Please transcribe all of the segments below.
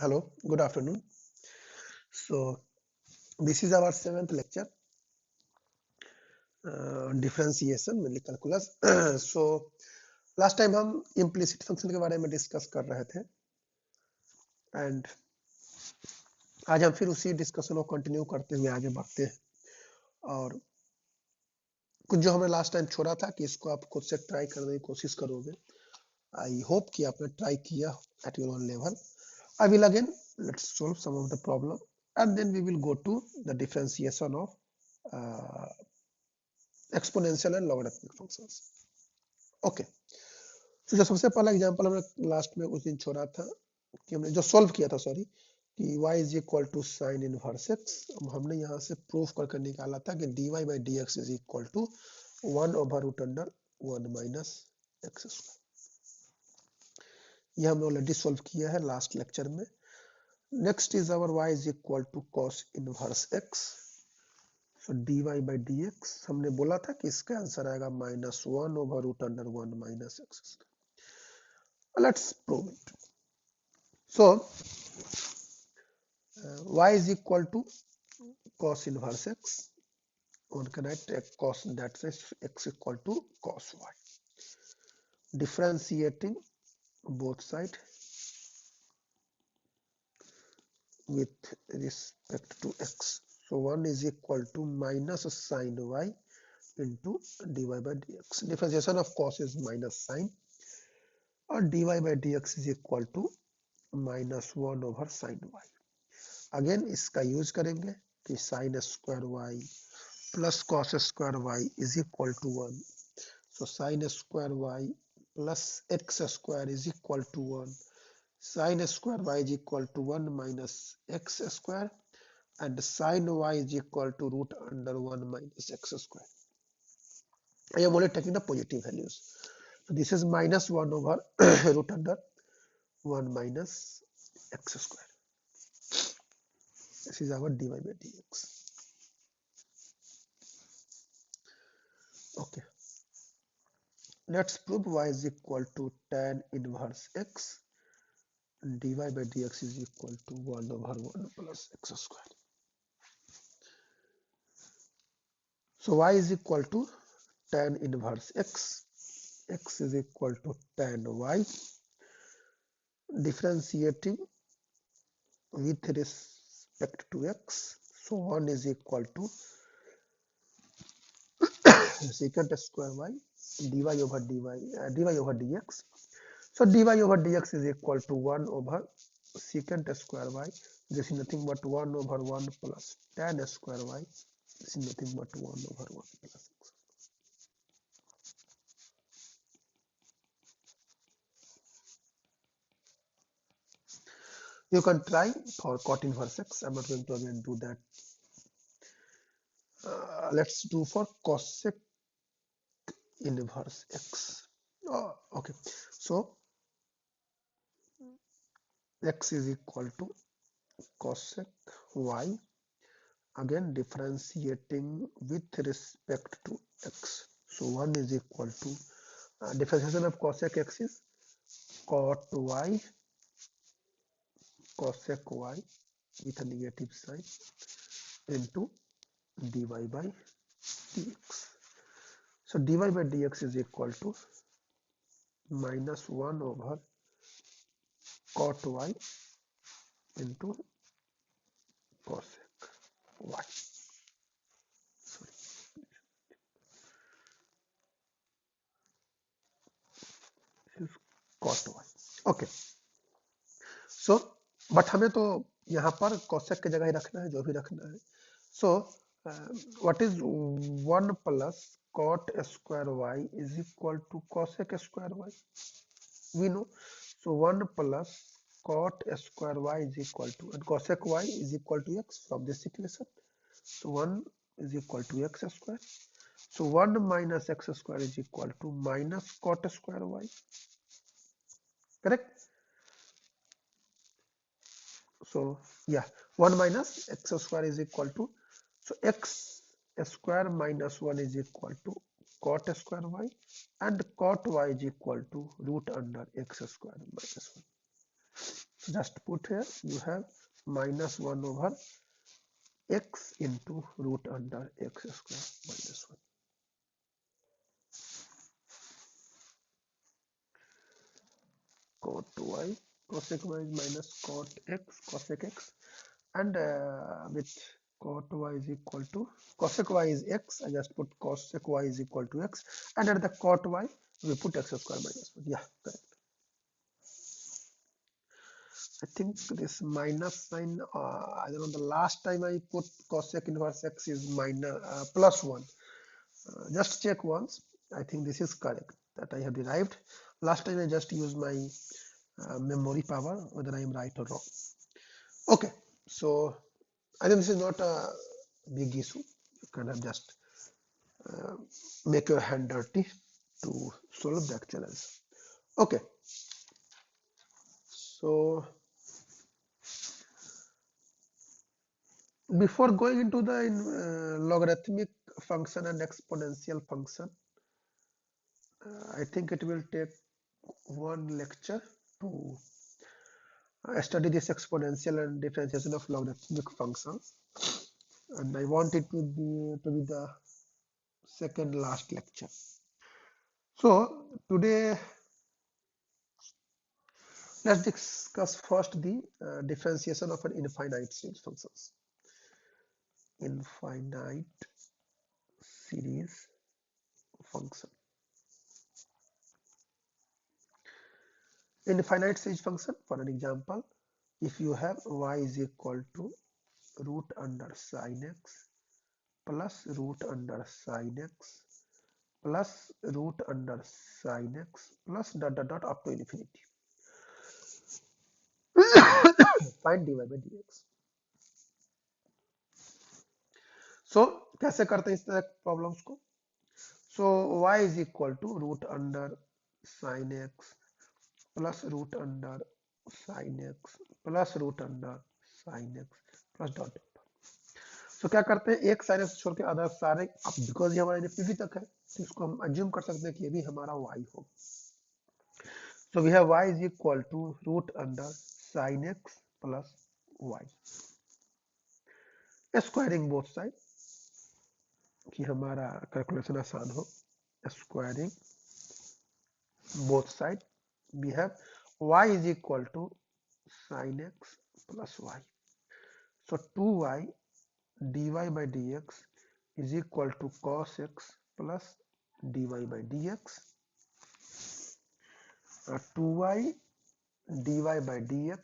Hello, good afternoon. So, this is our seventh lecture, differentiation mainly calculus. So, last time हम implicit function के बारे में discuss कर रहे थे एंड आज हम फिर उसी डिस्कशन को कंटिन्यू करते हुए आगे बढ़ते हैं और कुछ जो हमने लास्ट टाइम छोड़ा था कि इसको आप खुद से ट्राई करने की कोशिश करोगे. आई होप कि आपने ट्राई किया at your own level. I will again let's solve some of the problem and then we will go to the differentiation of exponential and logarithmic functions. Okay, तो जो सबसे पहला एग्जांपल हमने last में उस दिन छोड़ा था कि हमने जो सॉल्व किया था, सॉरी, कि y is equal to sine inverse x. अब हमने यहाँ से प्रूफ करके निकाला था कि dy by d x is equal to 1/√1 minus x square. ये हमने ऑलरेडी सॉल्व किया है लास्ट लेक्चर में. Next is our y is equal to cos inverse x. So dy by d x हमने बोला था कि इसका आंसर आएगा -1/√1 minus x square. Let's prove it. So y is equal to cos inverse x. One can write a cos, that is x equal to cos y. Differentiating both sides with respect to x. So 1 is equal to minus sin y into dy by dx. Differentiation of cos is minus sin, और dy by dx is equal to -1/sin y. Again इसका use करेंगे कि sine square y plus cos square y is equal to 1. So sine square y plus x square is equal to 1. Sine square y is equal to 1 minus x square and sine y is equal to √1 minus x square. I am only taking the positive values. So this is -1/√1 minus x square. This is our dy by dx. Okay, let's prove y is equal to tan inverse x. Dy by dx is equal to 1/1 plus x square. So y is equal to tan inverse x. X is equal to tan y. Differentiating with respect to x. So 1 is equal to secant square y dy over dx. So dy over dx is equal to 1 over secant square y. This is nothing but 1/1 plus tan square y. This is nothing but 1/1 plus x. You can try for cot inverse x. I'm not going to again do that. Let's do for cosec inverse x. Okay, so x is equal to cosec y. Again differentiating with respect to x. So 1 is equal to differentiation of cosec x is cot y cosec y with a negative sign into dy by dx. So dy by dx is equal to -1 over cot y into cosec y. Sorry. This is cot y. Okay. So but हमें तो यहाँ पर cosec की जगह ही रखना है, जो भी रखना है. So what is 1 plus cot square y is equal to cosec square y? We know. So 1 plus cot square y is equal to, and cosec y is equal to x from this equation. So 1 is equal to x square. So 1 minus x square is equal to minus cot square y. Correct? So yeah, 1 minus x square is equal to, so x square minus 1 is equal to cot square y, and cot y is equal to √x square minus 1. just put here, you have minus 1 over x into root under x square minus 1. Cot y, cosec y is minus cot x, cosec x, and with cot y is equal to, cosec y is x, I just put cosec y is equal to x, and at the cot y, we put x square minus 1. Yeah, correct. I think this minus sign, I don't know, the last time I put cosec inverse x is minus plus 1. Just check once. I think this is correct that I have derived. Last time I just used my memory power, whether I am right or wrong. Okay, so I think this is not a big issue. You can have just make your hand dirty to solve that challenge. Okay, so before going into the logarithmic function and exponential function, I think it will take one lecture to study this exponential and differentiation of logarithmic functions, and I want it to be the second last lecture. So today let's discuss first the differentiation of an infinite series functions. Infinite series function. Infinite series function, for an example, if you have y is equal to root under sine x plus root under sine x plus root under sine x plus dot dot dot up to infinity. Find dy by dx. So कैसे करते हैं इस तरह problems को? So y is equal to root under sine x plus root under sine x plus root under sine x plus dot dot. So क्या करते हैं, एक साइन एक्स छोड़ के अदर सारे, अब बिकॉज ये हमारा इनफिनिटी तक है तो इसको हम अज्यूम कर सकते हैं कि ये भी हमारा y हो. So we have y is equal to root under sine x plus y. Squaring both sides कि हमारा कैलकुलेशन आसान हो. Squaring both sides, we have y is equal to sine x plus y. So 2y dy by dx is equal to cos x plus dy by dx. 2y dy by dx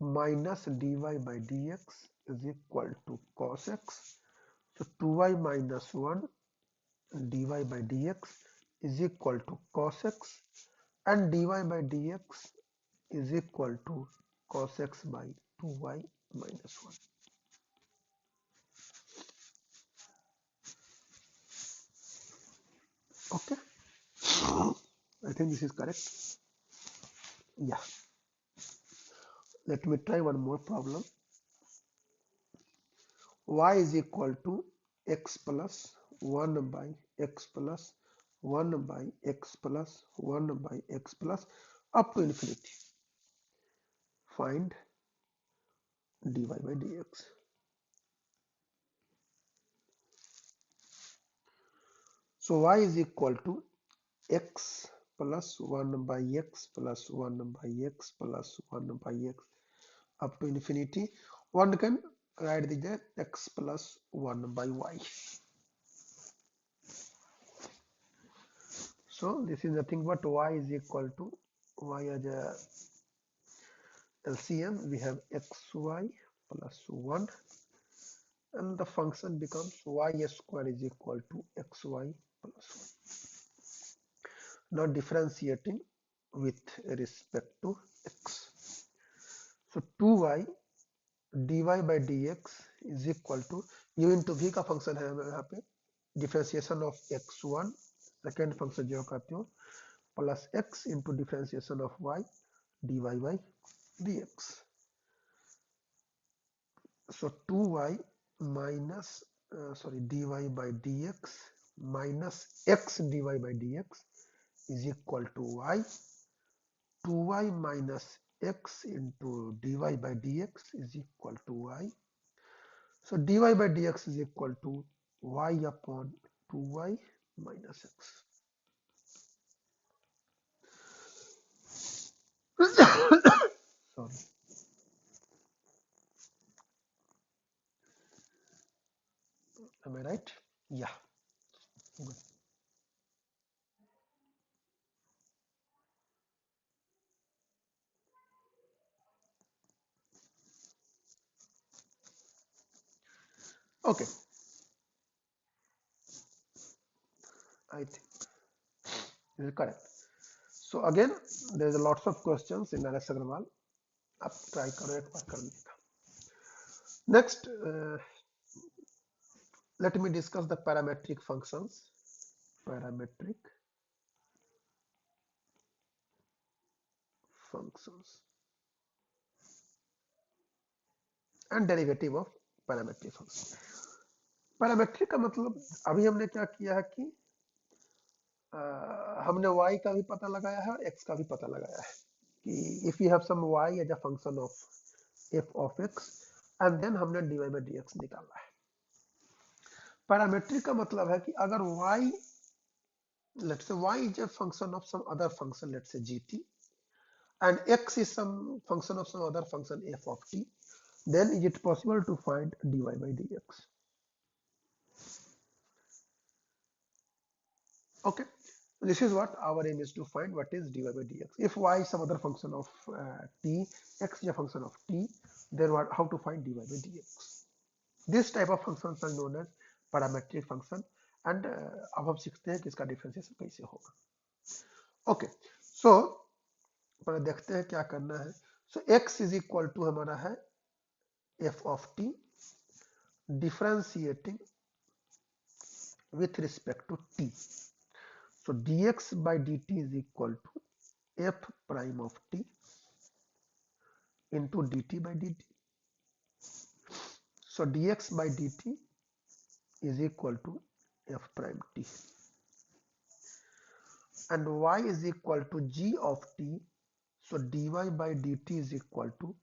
minus dy by dx is equal to cos x. So 2y minus 1 dy by dx is equal to cos x, and dy by dx is equal to cos x by 2y minus 1. Okay, I think this is correct. Yeah, let me try one more problem. Y is equal to x plus 1 by x plus 1 by x plus 1 by x plus up to infinity. Find dy by dx. So y is equal to x plus 1 by x plus 1 by x plus 1 by x up to infinity. One can write the x plus 1 by y. So this is nothing but y is equal to y as a LCM. We have xy plus 1, and the function becomes y square is equal to xy plus 1. Now differentiating with respect to x. So 2y dy by dx is equal to u into v का function है यहाँ पे, differentiation of x1 second function जो कहते हो plus x into differentiation of y dy by dx. So 2y minus dy by dx minus x dy by dx is equal to y. 2y minus x into dy by dx is equal to y. So dy by dx is equal to y upon 2y minus x. Sorry. Am I right? Yeah. Good. Okay. I think this is correct. So again, there is a lots of questions in Alex Agarwal. आप try करो एक बार करने का. Next, let me discuss the parametric functions. Parametric functions and derivative of parametric function. Parametric का मतलब अभी हमने क्या किया है कि हमने y का भी पता लगाया है और x का भी पता लगाया है कि if you have some y as a function of f of x and then हमने dy by dx निकाला है. पैरामेट्रिक का मतलब है कि अगर y, let's say y is a function of some other function, let's say gt, and x is some function of some other function f of t, then is it possible to find dy by dx. Okay, this is what our aim is, to find what is dy by dx. If y is some other function of t, x is a function of t, then what, how to find dy by dx. This type of functions are known as parametric function, and अब हम सीखते हैं कि इसका differentiation कैसे होगा. Okay, सो पर देखते हैं क्या करना है. सो x इज इक्वल टू हमारा है f of t differentiating with respect to t. So dx by dt is equal to f prime of t into dt by dt. So dx by dt is equal to f prime t, and y is equal to g of t. So dy by dt is equal to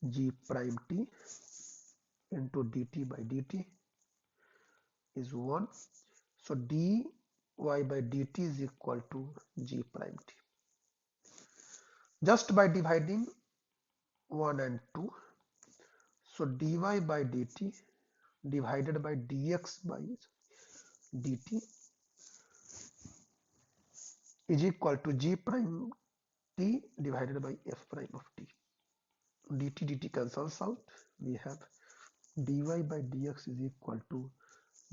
g prime t into dt by dt is 1. So dy by dt is equal to g prime t. Just by dividing 1 and 2, so dy by dt divided by dx by dt is equal to g prime t divided by f prime of t. Dt cancels out. We have dy by dx is equal to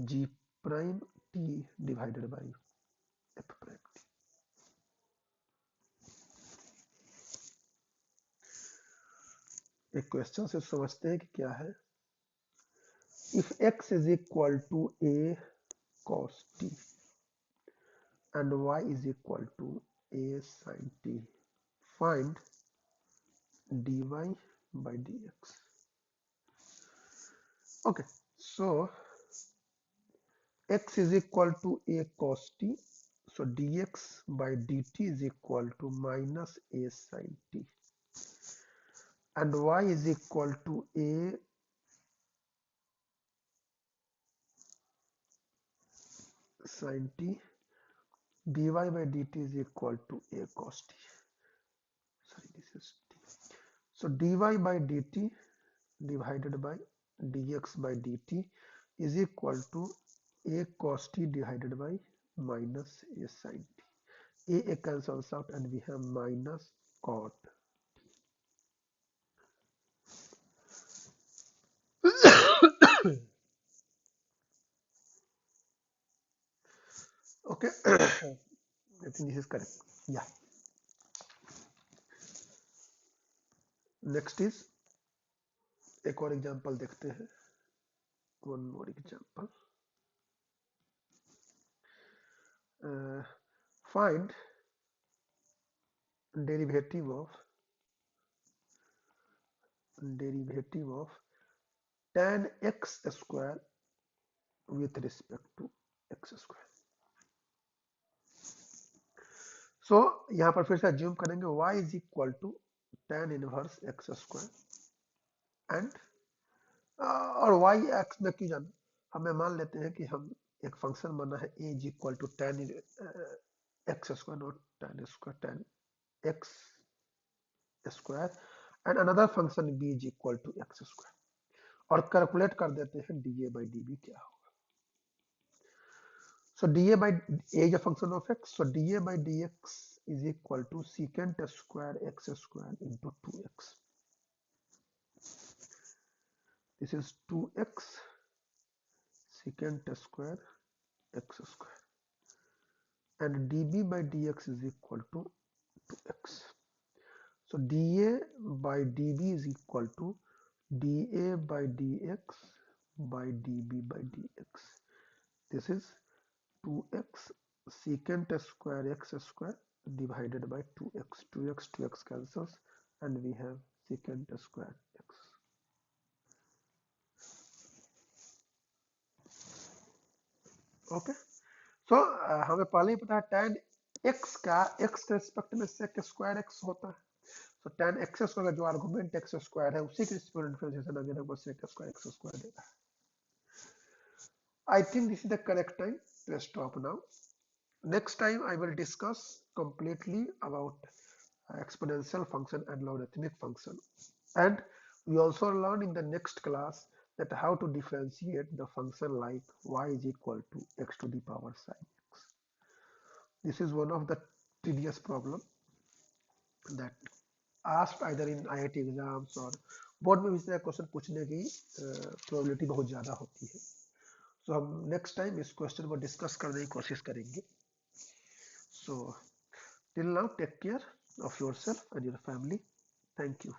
g prime t divided by f prime t. एक question से समझते हैं कि क्या है. If x is equal to a cos t and y is equal to a sin t, find dy by dx. Okay, so x is equal to a cos t, so dx by dt is equal to minus a sin t, and y is equal to a sin t, dy by dt is equal to a cos t. Sorry, this is t. So dy by dt divided by dx by dt is equal to a cos t divided by minus a sin t. A cancels out and we have minus cot. Okay, I think this is correct. Yeah. Next is एक और example देखते हैं. One more example. Find derivative of tan x square with respect to x square. So यहाँ पर फिर से assume करेंगे y is equal to tan inverse x square and और वाई एक्स में क्यों जाना, हमें मान लेते हैं कि हम एक फंक्शन बना है a is equal to tan x square not tan square tan x square and another function b is equal to x square और कैलकुलेट कर देते हैं dA by dB क्या होगा. So dA by a is a function of x, so dA by dx is equal to secant square x square into 2x. This is 2x secant square x square and dB by dx is equal to 2x. So dA by dB is equal to dA by dx by dB by dx. This is 2x secant square x square divided by 2x. 2x cancels and we have secant square x. Okay so हमें पहले ही पता है tan x का x के respect में sec square x होता है. सो tan x square का जो आर्गुमेंट x स्क्वायर है उसी के रिस्पेक्ट में डिफरेंशिएशन अगर हमको sec स्क्वायर x स्क्वायर देता है. I think this is the correct time to stop now. Next time I will discuss completely about exponential function and logarithmic function, and we also learn in the next class that how to differentiate the function like y is equal to x to the power sin x. This is one of the tedious problem that asked either in IIT exams or board में भी इस तरह question पूछने की probability बहुत ज़्यादा होती है. तो हम नेक्स्ट टाइम इस क्वेश्चन को डिस्कस करने की कोशिश करेंगे. So till now, take care of yourself and your family. Thank you.